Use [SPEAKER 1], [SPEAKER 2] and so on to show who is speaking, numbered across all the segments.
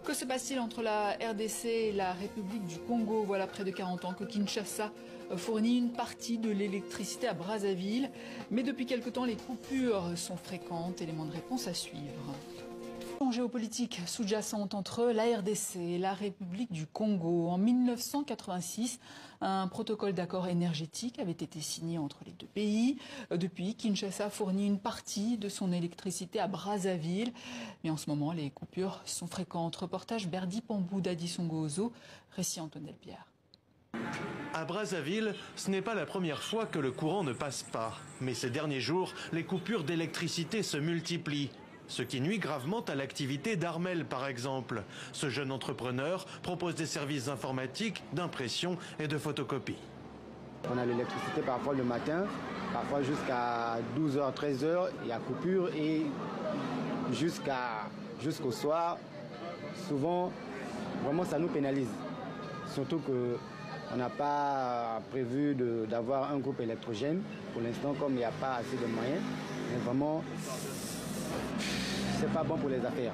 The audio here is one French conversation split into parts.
[SPEAKER 1] Que se passe-t-il entre la RDC et la République du Congo? Voilà près de 40 ans que Kinshasa fournit une partie de l'électricité à Brazzaville. Mais depuis quelque temps, les coupures sont fréquentes. Élément de réponse à suivre. Géopolitique sous-jacente entre la RDC et la République du Congo. En 1986, un protocole d'accord énergétique avait été signé entre les deux pays. Depuis, Kinshasa fournit une partie de son électricité à Brazzaville. Mais en ce moment, les coupures sont fréquentes. Reportage Berdi Pambou d'Adisongo Ozo, récit Antoine Delpierre.
[SPEAKER 2] À Brazzaville, ce n'est pas la première fois que le courant ne passe pas. Mais ces derniers jours, les coupures d'électricité se multiplient. Ce qui nuit gravement à l'activité d'Armel, par exemple. Ce jeune entrepreneur propose des services informatiques, d'impression et de photocopie.
[SPEAKER 3] On a l'électricité parfois le matin, parfois jusqu'à 12h, 13h, il y a coupure et jusqu'au soir, souvent, vraiment ça nous pénalise. Surtout qu'on n'a pas prévu d'avoir un groupe électrogène. Pour l'instant, comme il n'y a pas assez de moyens, mais vraiment, c'est pas bon pour les affaires.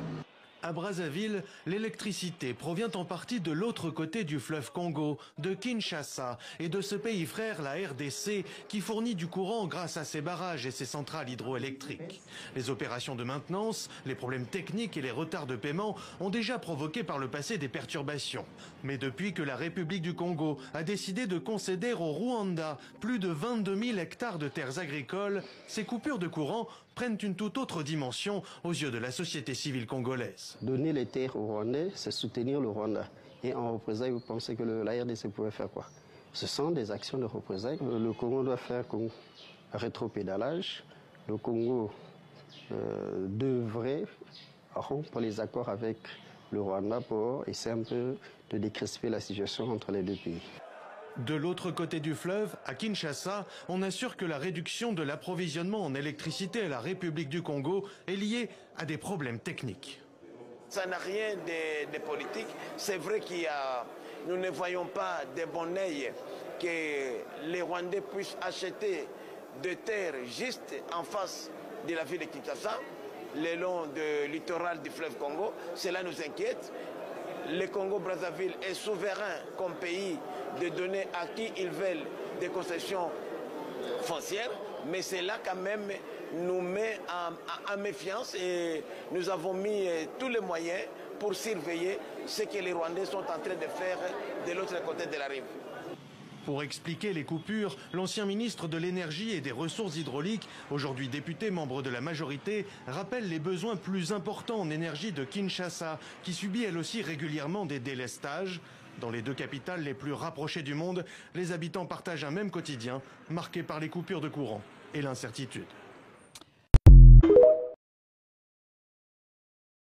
[SPEAKER 2] À Brazzaville, l'électricité provient en partie de l'autre côté du fleuve Congo, de Kinshasa et de ce pays frère, la RDC, qui fournit du courant grâce à ses barrages et ses centrales hydroélectriques. Les opérations de maintenance, les problèmes techniques et les retards de paiement ont déjà provoqué par le passé des perturbations. Mais depuis que la République du Congo a décidé de concéder au Rwanda plus de 22 000 hectares de terres agricoles, ces coupures de courant prennent une toute autre dimension aux yeux de la société civile congolaise.
[SPEAKER 4] Donner les terres aux Rwandais, c'est soutenir le Rwanda. Et en représailles, vous pensez que la RDC pouvait faire quoi? Ce sont des actions de représailles. Le Congo doit faire comme rétropédalage. Le Congo devrait rompre les accords avec le Rwanda pour essayer un peu de décrisper la situation entre les deux pays.
[SPEAKER 2] De l'autre côté du fleuve, à Kinshasa, on assure que la réduction de l'approvisionnement en électricité à la République du Congo est liée à des problèmes techniques.
[SPEAKER 5] Ça n'a rien de politique. C'est vrai nous ne voyons pas de bon œil que les Rwandais puissent acheter des terres juste en face de la ville de Kinshasa, le long du littoral du fleuve Congo. Cela nous inquiète. Le Congo-Brazzaville est souverain comme pays de donner à qui ils veulent des concessions foncières, mais cela quand même nous met en méfiance et nous avons mis tous les moyens pour surveiller ce que les Rwandais sont en train de faire de l'autre côté de la rive.
[SPEAKER 2] Pour expliquer les coupures, l'ancien ministre de l'Énergie et des Ressources hydrauliques, aujourd'hui député membre de la majorité, rappelle les besoins plus importants en énergie de Kinshasa, qui subit elle aussi régulièrement des délestages. Dans les deux capitales les plus rapprochées du monde, les habitants partagent un même quotidien, marqué par les coupures de courant et l'incertitude.